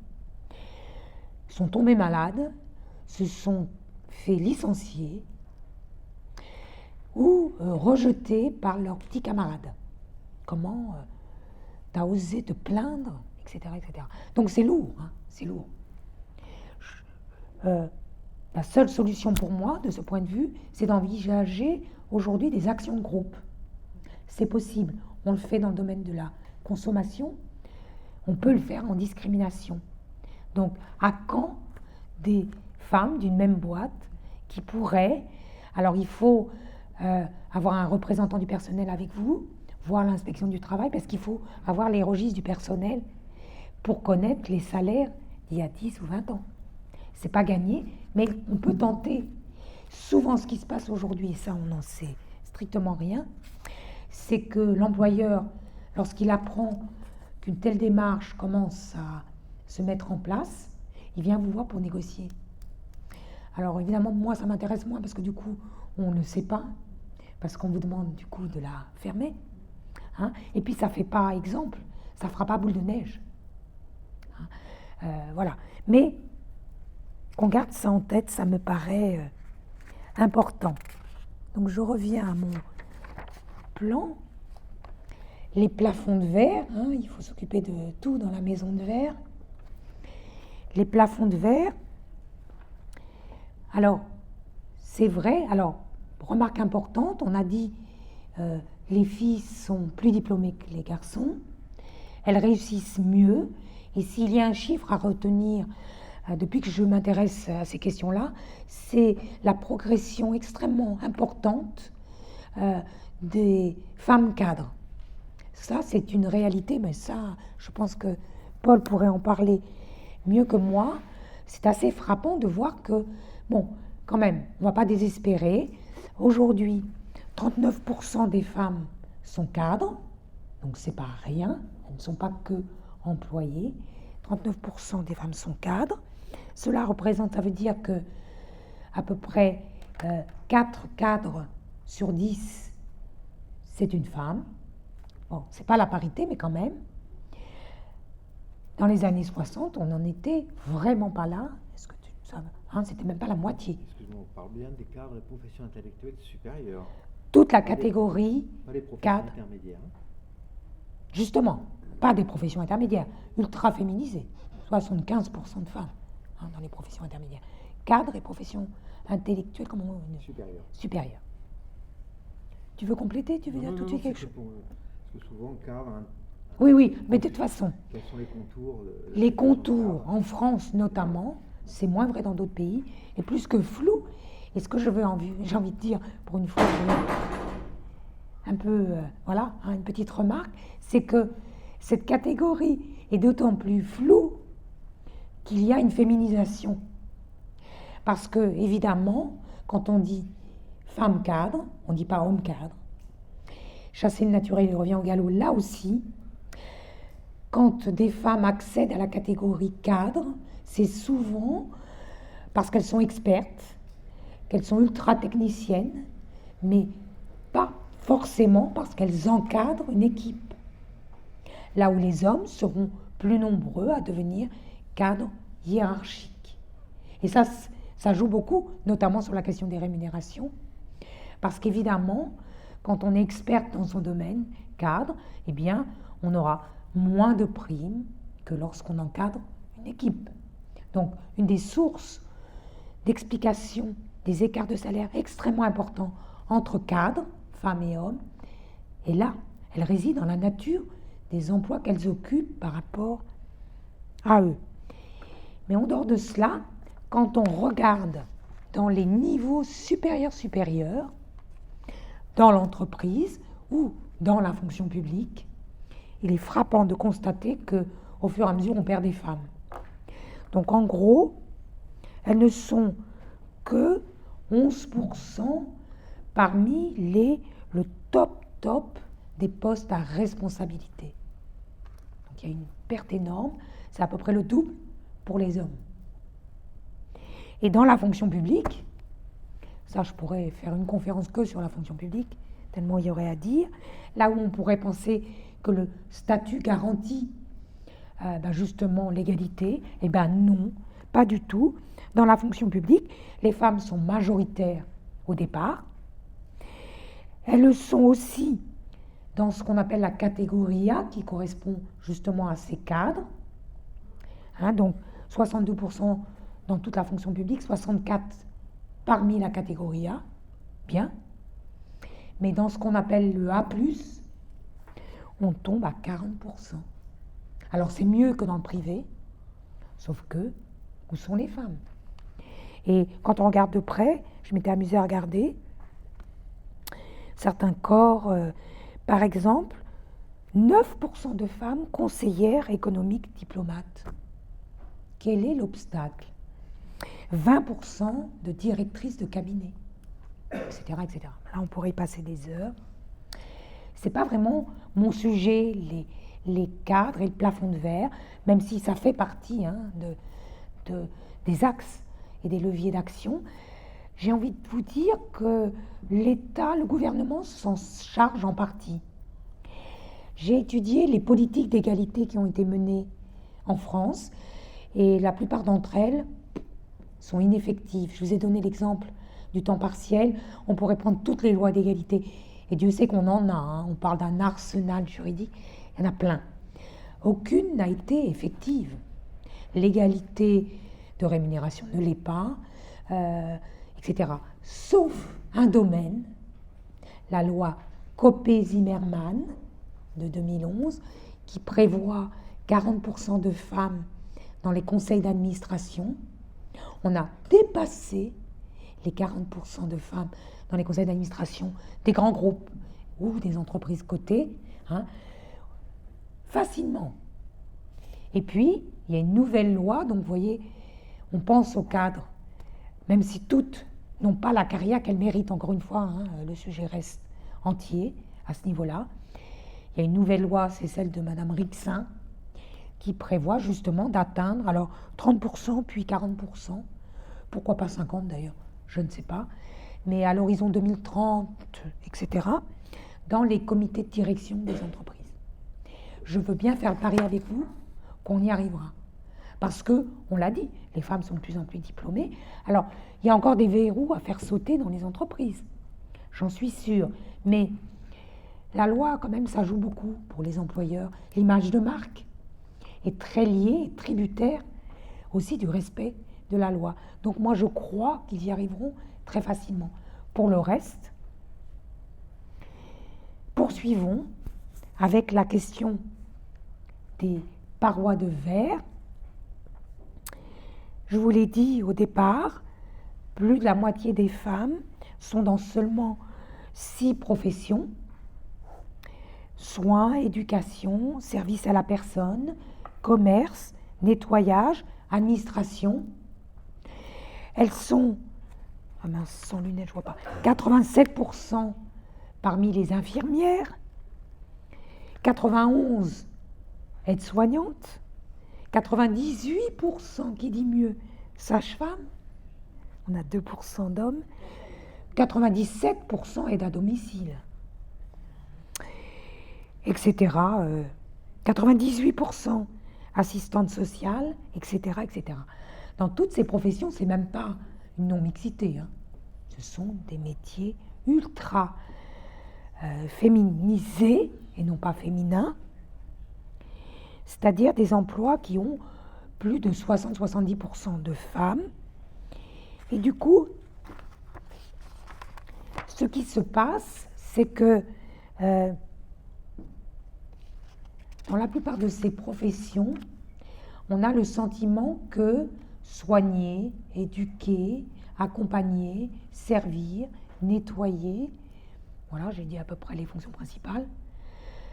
S1: sont tombées malades, se sont fait licencier ou rejetées par leurs petits camarades. Comment t'as osé te plaindre, etc., etc. Donc c'est lourd, c'est lourd. La seule solution pour moi, de ce point de vue, c'est d'envisager aujourd'hui des actions de groupe. C'est possible. On le fait dans le domaine de la consommation. On peut le faire en discrimination. Donc, à quand des femmes d'une même boîte qui pourraient... Alors, il faut avoir un représentant du personnel avec vous, voir l'inspection du travail, parce qu'il faut avoir les registres du personnel pour connaître les salaires d'il y a 10 ou 20 ans. C'est pas gagné, mais on peut tenter. Souvent, ce qui se passe aujourd'hui, et ça, on n'en sait strictement rien, c'est que l'employeur, lorsqu'il apprend qu'une telle démarche commence à se mettre en place, il vient vous voir pour négocier. Alors, évidemment, moi, ça m'intéresse moins, parce que du coup, on ne sait pas, parce qu'on vous demande du coup de la fermer. Et puis, ça ne fait pas exemple, ça ne fera pas boule de neige. Voilà. Mais qu'on garde ça en tête, ça me paraît important. Donc je reviens à mon plan. Les plafonds de verre, il faut s'occuper de tout dans la maison de verre. Les plafonds de verre, alors c'est vrai, alors remarque importante, on a dit les filles sont plus diplômées que les garçons, elles réussissent mieux, et s'il y a un chiffre à retenir depuis que je m'intéresse à ces questions-là, c'est la progression extrêmement importante des femmes cadres. Ça, c'est une réalité, mais ça, je pense que Paul pourrait en parler mieux que moi. C'est assez frappant de voir que, bon, quand même, on ne va pas désespérer. Aujourd'hui, 39% des femmes sont cadres, donc c'est pas rien, elles ne sont pas que employées. 39% des femmes sont cadres. Cela représente, ça veut dire que à peu près 4 cadres sur 10, c'est une femme. Bon, c'est pas la parité, mais quand même. Dans les années 60, on n'en était vraiment pas là. Est-ce que ça va, c'était même pas la moitié.
S2: Excuse-moi, on parle bien des cadres des professions intellectuelles supérieures.
S1: Toute la catégorie
S2: pas les professions
S1: cadres.
S2: Intermédiaires.
S1: Justement, pas des professions intermédiaires, ultra féminisées. 75% de femmes dans les professions intermédiaires. Cadres et professions intellectuelles, comme on supérieures. Tu veux compléter? Tu veux dire tout de suite quelque chose?
S2: Parce que souvent, cadre...
S1: Oui, mais de toute façon...
S2: Quels sont les contours?
S1: Les contours, en France notamment, c'est moins vrai dans d'autres pays, est plus que flou. Et ce que j'ai envie de dire, pour une fois, un peu, voilà, une petite remarque, c'est que cette catégorie est d'autant plus floue qu'il y a une féminisation. Parce que, évidemment, quand on dit femme cadre, on ne dit pas homme cadre. Chasser le naturel, il revient au galop là aussi. Quand des femmes accèdent à la catégorie cadre, c'est souvent parce qu'elles sont expertes, qu'elles sont ultra techniciennes, mais pas forcément parce qu'elles encadrent une équipe. Là où les hommes seront plus nombreux à devenir cadres hiérarchiques. Et ça joue beaucoup, notamment sur la question des rémunérations, parce qu'évidemment, quand on est experte dans son domaine, cadre, eh bien, on aura moins de primes que lorsqu'on encadre une équipe. Donc, une des sources d'explication des écarts de salaire extrêmement importants entre cadres, femmes et hommes, et là, elle réside dans la nature des emplois qu'elles occupent par rapport à eux. Mais en dehors de cela, quand on regarde dans les niveaux supérieurs, dans l'entreprise ou dans la fonction publique, il est frappant de constater qu'au fur et à mesure, on perd des femmes. Donc en gros, elles ne sont que 11% parmi le top des postes à responsabilité. Donc il y a une perte énorme, c'est à peu près le double pour les hommes. Et dans la fonction publique, ça je pourrais faire une conférence que sur la fonction publique, tellement il y aurait à dire, là où on pourrait penser que le statut garantit justement l'égalité, eh bien non, pas du tout. Dans la fonction publique, les femmes sont majoritaires au départ. Elles le sont aussi dans ce qu'on appelle la catégorie A, qui correspond justement à ces cadres. Donc 62% dans toute la fonction publique, 64% parmi la catégorie A, bien. Mais dans ce qu'on appelle le A+, on tombe à 40%. Alors c'est mieux que dans le privé, sauf que où sont les femmes? Et quand on regarde de près, je m'étais amusée à regarder certains corps, par exemple, 9% de femmes conseillères économiques diplomates. Quel est l'obstacle? 20% de directrices de cabinet, etc., etc. Là, on pourrait y passer des heures. C'est pas vraiment mon sujet, les cadres et le plafond de verre, même si ça fait partie des axes et des leviers d'action. J'ai envie de vous dire que l'État, le gouvernement s'en charge en partie. J'ai étudié les politiques d'égalité qui ont été menées en France et la plupart d'entre elles sont ineffectives. Je vous ai donné l'exemple du temps partiel. On pourrait prendre toutes les lois d'égalité et Dieu sait qu'on en a. On parle d'un arsenal juridique. Il y en a plein. Aucune n'a été effective. L'égalité de rémunération ne l'est pas, etc. Sauf un domaine, la loi Copé-Zimmermann de 2011, qui prévoit 40% de femmes dans les conseils d'administration. On a dépassé les 40% de femmes dans les conseils d'administration des grands groupes ou des entreprises cotées, facilement. Et puis, il y a une nouvelle loi, donc vous voyez, on pense aux cadres, même si toutes n'ont pas la carrière qu'elles méritent, encore une fois, le sujet reste entier à ce niveau-là. Il y a une nouvelle loi, c'est celle de Madame Rixain, qui prévoit justement d'atteindre alors 30% puis 40%, pourquoi pas 50% d'ailleurs, je ne sais pas, mais à l'horizon 2030, etc., dans les comités de direction des entreprises. Je veux bien faire le pari avec vous qu'on y arrivera. Parce que, on l'a dit, les femmes sont de plus en plus diplômées. Alors, il y a encore des verrous à faire sauter dans les entreprises. J'en suis sûre. Mais la loi, quand même, ça joue beaucoup pour les employeurs. L'image de marque est très liée, tributaire aussi du respect de la loi. Donc moi, je crois qu'ils y arriveront très facilement. Pour le reste, poursuivons avec la question des parois de verre. Je vous l'ai dit au départ, plus de la moitié des femmes sont dans seulement 6 professions: soins, éducation, service à la personne, commerce, nettoyage, administration. Elles sont, ah mince, sans lunettes, je vois pas, 87% parmi les infirmières, 91 aides-soignantes, 98%, qui dit mieux, sages-femmes, on a 2% d'hommes, 97% aide à domicile, etc. 98% assistantes sociales, etc., etc. Dans toutes ces professions, c'est même pas une non-mixité, hein. Ce sont des métiers ultra féminisés et non pas féminins, c'est-à-dire des emplois qui ont plus de 60-70% de femmes. Et du coup, ce qui se passe, c'est que dans la plupart de ces professions, on a le sentiment que soigner, éduquer, accompagner, servir, nettoyer, voilà, j'ai dit à peu près les fonctions principales,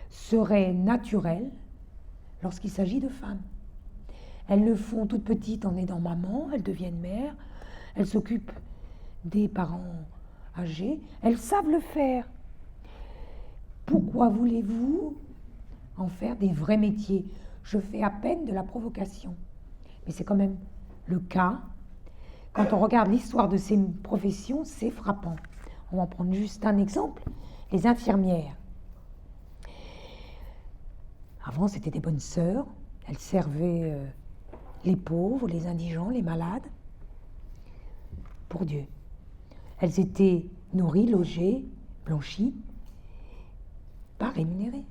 S1: serait naturel lorsqu'il s'agit de femmes. Elles le font toutes petites en aidant maman, elles deviennent mères, elles s'occupent des parents âgés, elles savent le faire. Pourquoi voulez-vous en faire des vrais métiers? Je fais à peine de la provocation, mais c'est quand même le cas. Quand on regarde l'histoire de ces professions, c'est frappant. On va en prendre juste un exemple, les infirmières. Avant, c'était des bonnes sœurs, elles servaient les pauvres, les indigents, les malades, pour Dieu. Elles étaient nourries, logées, blanchies, pas rémunérées.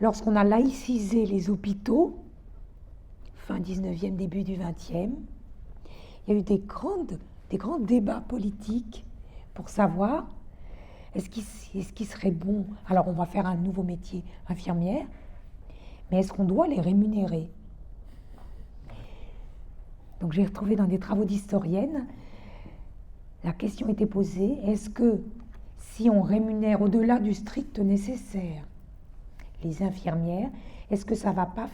S1: Lorsqu'on a laïcisé les hôpitaux, fin 19e, début du 20e, il y a eu des grands débats politiques pour savoir est-ce qu'il serait bon, alors on va faire un nouveau métier, infirmière, mais est-ce qu'on doit les rémunérer? Donc j'ai retrouvé dans des travaux d'historiennes, la question était posée, est-ce que si on rémunère au-delà du strict nécessaire les infirmières, est-ce que ça ne va pas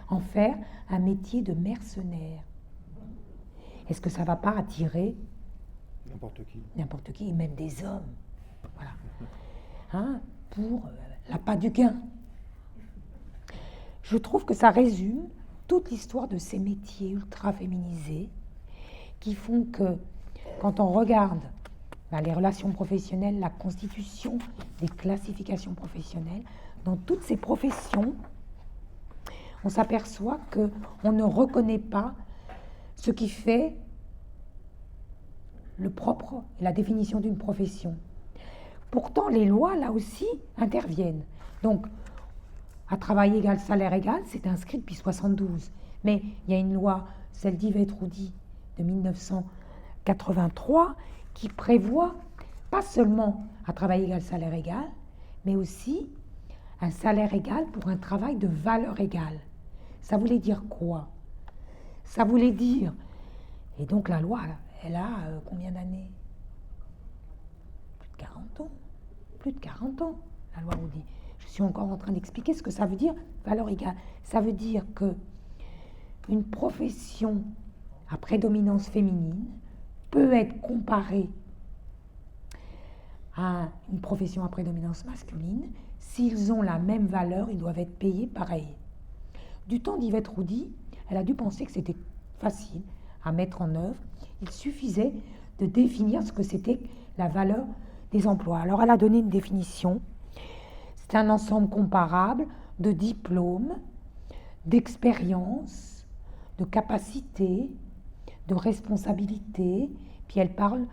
S1: en faire un métier de mercenaire? Est-ce que ça ne va pas attirer n'importe qui, et même des hommes, voilà, hein, pour l'appât du gain? Je trouve que ça résume toute l'histoire de ces métiers ultra féminisés qui font que, quand on regarde les relations professionnelles, la constitution des classifications professionnelles, dans toutes ces professions, on s'aperçoit qu'on ne reconnaît pas ce qui fait le propre et la définition d'une profession. Pourtant, les lois, là aussi, interviennent. Donc, à travail égal, salaire égal, c'est inscrit depuis 1972. Mais il y a une loi, celle d'Yvette Roudy de 1983, qui prévoit pas seulement à travail égal, salaire égal, mais aussi un salaire égal pour un travail de valeur égale. Ça voulait dire quoi? Ça voulait dire, et donc la loi, elle a combien d'années? Plus de 40 ans. Plus de 40 ans, la loi Roudy. Je suis encore en train d'expliquer ce que ça veut dire, valeur égale. Ça veut dire que une profession à prédominance féminine peut être comparée à une profession à prédominance masculine. S'ils ont la même valeur, ils doivent être payés pareil. Du temps d'Yvette Roudy, elle a dû penser que c'était facile à mettre en œuvre. Il suffisait de définir ce que c'était la valeur des emplois. Alors elle a donné une définition. C'est un ensemble comparable de diplômes, d'expériences, de capacités, de responsabilités. Puis elle parle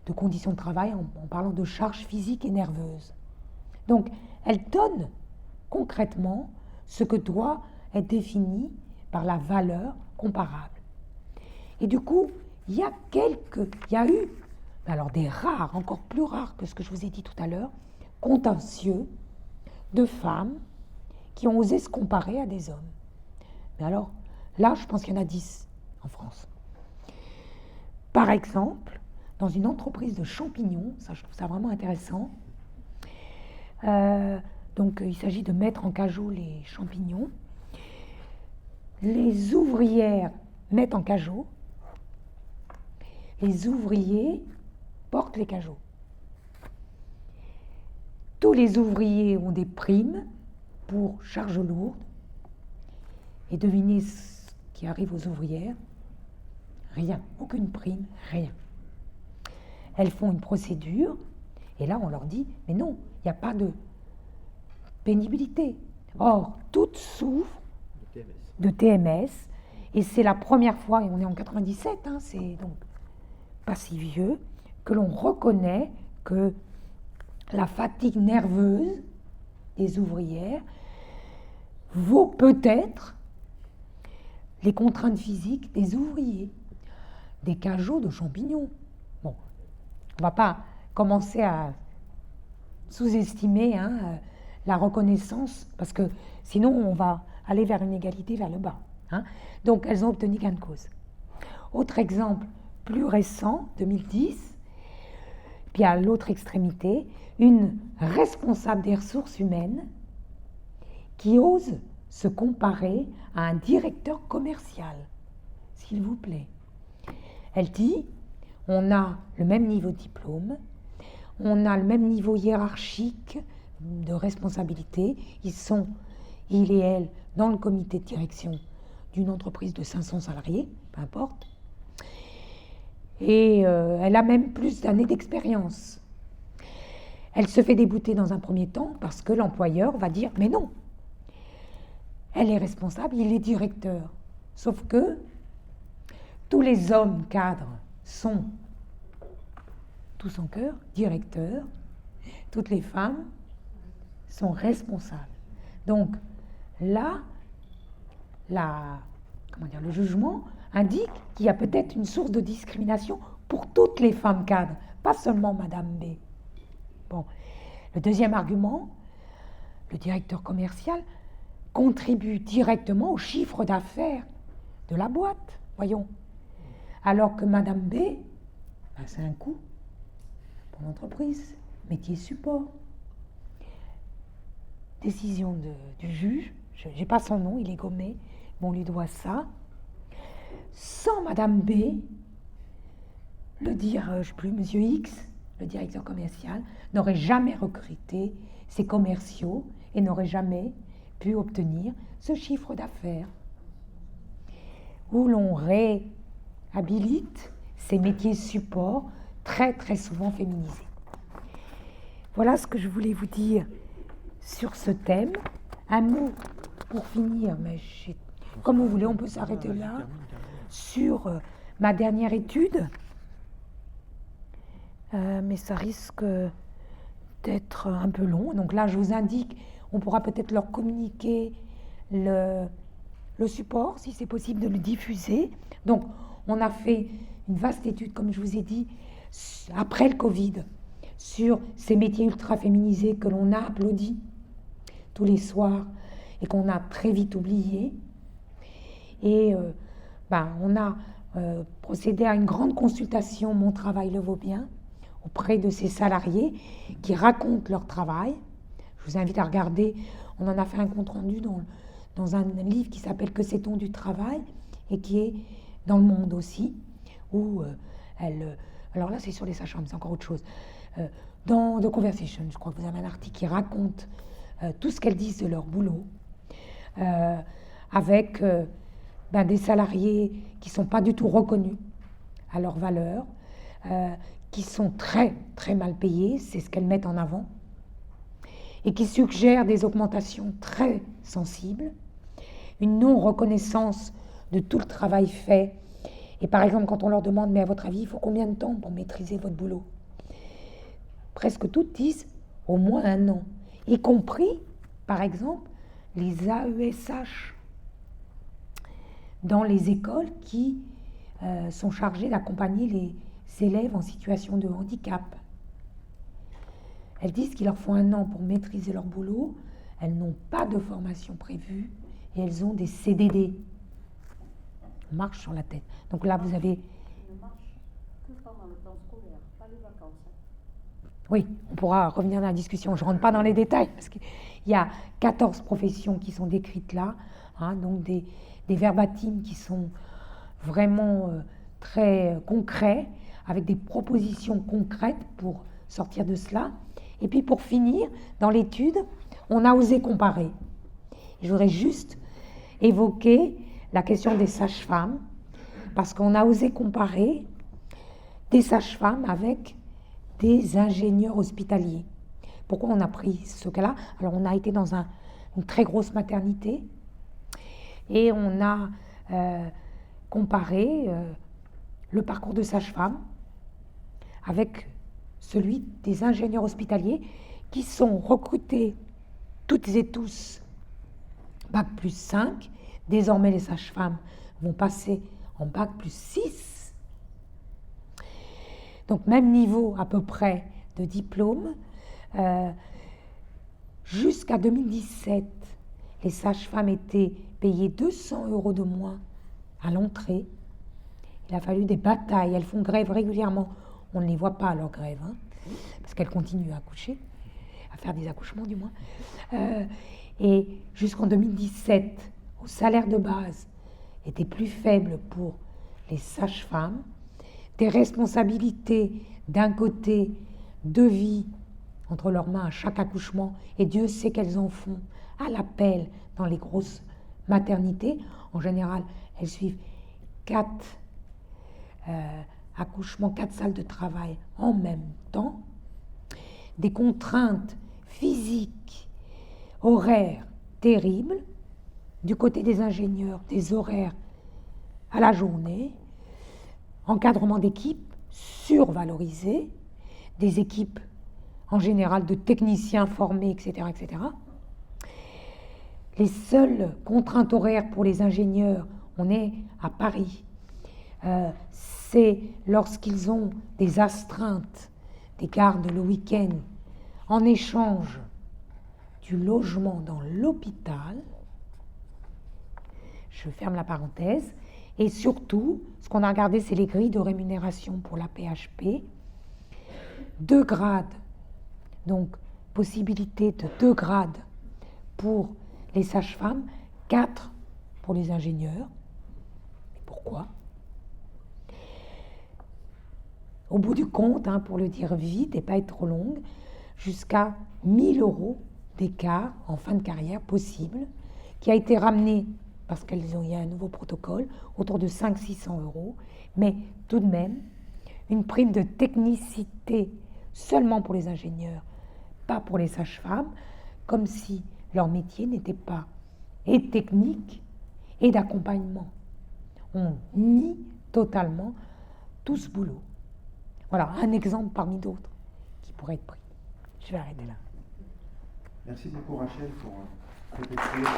S1: de conditions de travail en parlant de charges physiques et nerveuses. Donc, elle donne concrètement ce que doit être défini par la valeur comparable. Et du coup, il y a eu, alors des rares, encore plus rares que ce que je vous ai dit tout à l'heure, contentieux de femmes qui ont osé se comparer à des hommes. Mais alors, là, je pense qu'il y en a 10. en France. Par exemple, dans une entreprise de champignons, ça je trouve ça vraiment intéressant, donc il s'agit de mettre en cajot les champignons. Les ouvrières mettent en cajot, les ouvriers portent les cajots. Tous les ouvriers ont des primes pour charges lourdes. Et devinez ce qui arrive aux ouvrières? Rien, aucune prime, rien. Elles font une procédure, et là on leur dit, mais non, il n'y a pas de pénibilité. Or, toutes souffrent de TMS, et c'est la première fois, et on est en 97, c'est donc pas si vieux, que l'on reconnaît que la fatigue nerveuse des ouvrières vaut peut-être les contraintes physiques des ouvriers, des cajots de champignons. Bon, on ne va pas commencer à sous-estimer la reconnaissance, parce que sinon on va aller vers une égalité vers le bas. Donc elles ont obtenu gain de cause. Autre exemple plus récent, 2010, puis à l'autre extrémité, une responsable des ressources humaines qui ose se comparer à un directeur commercial, s'il vous plaît. Elle dit, on a le même niveau de diplôme, on a le même niveau hiérarchique de responsabilité, il et elle, dans le comité de direction d'une entreprise de 500 salariés, peu importe, et elle a même plus d'années d'expérience. Elle se fait débouter dans un premier temps parce que l'employeur va dire, mais non, elle est responsable, il est directeur. Sauf que tous les hommes cadres sont, tous en cœur, directeurs, toutes les femmes sont responsables. Donc là, le jugement indique qu'il y a peut-être une source de discrimination pour toutes les femmes cadres, pas seulement Madame B. Bon. Le deuxième argument, le directeur commercial contribue directement au chiffre d'affaires de la boîte, voyons. Alors que Madame B, c'est un coût pour l'entreprise, métier support. Décision du juge, je n'ai pas son nom, il est gommé, mais on lui doit ça. Sans Madame B, Monsieur X, le directeur commercial, n'aurait jamais recruté ses commerciaux et n'aurait jamais pu obtenir ce chiffre d'affaires. Où l'on réhabilite ces métiers support très très souvent féminisés. Voilà ce que je voulais vous dire sur ce thème. Un mot pour finir, mais comme vous voulez, on peut s'arrêter là, sur ma dernière étude, mais ça risque d'être un peu long. Donc là, je vous indique, on pourra peut-être leur communiquer le support, si c'est possible de le diffuser. Donc, on a fait une vaste étude, comme je vous ai dit, après le Covid, sur ces métiers ultra féminisés que l'on a applaudis tous les soirs et qu'on a très vite oubliés. Et on a procédé à une grande consultation, Mon travail le vaut bien, auprès de ces salariés qui racontent leur travail. Je vous invite à regarder, on en a fait un compte-rendu dans un livre qui s'appelle « Que sait-on du travail ?» et qui est dans Le Monde aussi, où alors là c'est sur les sages-femmes, c'est encore autre chose. Dans The Conversation, je crois que vous avez un article qui raconte tout ce qu'elles disent de leur boulot, avec des salariés qui ne sont pas du tout reconnus à leur valeur, qui sont très très mal payés, c'est ce qu'elles mettent en avant, et qui suggèrent des augmentations très sensibles, une non-reconnaissance de tout le travail fait. Et par exemple, quand on leur demande, mais à votre avis, il faut combien de temps pour maîtriser votre boulot? Presque toutes disent au moins 1 an, y compris, par exemple, les AESH dans les écoles qui sont chargées d'accompagner les élèves en situation de handicap. Elles disent qu'il leur faut 1 an pour maîtriser leur boulot, elles n'ont pas de formation prévue et elles ont des CDD. On marche sur la tête. Donc là, vous avez...
S3: On ne marche que pendant le temps scolaire, pas les vacances.
S1: Oui, on pourra revenir dans la discussion. Je ne rentre pas dans les détails, parce qu'il y a 14 professions qui sont décrites là, hein, donc des verbatims qui sont vraiment très concrets, avec des propositions concrètes pour sortir de cela. Et puis pour finir, dans l'étude, on a osé comparer. Je voudrais juste évoquer la question des sages-femmes, parce qu'on a osé comparer des sages-femmes avec des ingénieurs hospitaliers. Pourquoi on a pris ce cas-là? Alors on a été dans une très grosse maternité et on a comparé le parcours de sage-femme avec celui des ingénieurs hospitaliers qui sont recrutés toutes et tous Bac plus 5. Désormais, les sages-femmes vont passer en Bac plus 6. Donc, même niveau à peu près de diplôme. Jusqu'à 2017, les sages-femmes étaient payées 200 € de moins à l'entrée. Il a fallu des batailles. Elles font grève régulièrement. On ne les voit pas à leur grève, hein, parce qu'elles continuent à accoucher, à faire des accouchements du moins. Et jusqu'en 2017, le salaire de base était plus faible pour les sages-femmes. Des responsabilités d'un côté de vie entre leurs mains à chaque accouchement, et Dieu sait qu'elles en font à l'appel dans les grosses maternités. En général, elles suivent 4 accouchements, 4 salles de travail en même temps. Des contraintes physiques, horaires terribles. Du côté des ingénieurs, des horaires à la journée. Encadrement d'équipes survalorisées. Des équipes en général de techniciens formés, etc., etc. Les seules contraintes horaires pour les ingénieurs, on est à Paris, c'est lorsqu'ils ont des astreintes, des gardes le week-end, en échange du logement dans l'hôpital. Je ferme la parenthèse. Et surtout, ce qu'on a regardé, c'est les grilles de rémunération pour la PHP. 2 grades, donc possibilité de 2 grades pour les sages-femmes, 4 pour les ingénieurs. Et pourquoi? Au bout du compte, hein, pour le dire vite et pas être trop longue, jusqu'à 1 000 € d'écart en fin de carrière possible, qui a été ramené, parce qu'il y a un nouveau protocole, autour de 500-600 €, mais tout de même, une prime de technicité seulement pour les ingénieurs, pas pour les sages-femmes, comme si leur métier n'était pas et technique et d'accompagnement. On nie totalement tout ce boulot. Voilà, un exemple parmi d'autres qui pourrait être pris. Je vais arrêter là.
S2: Merci beaucoup Rachel pour cette explication.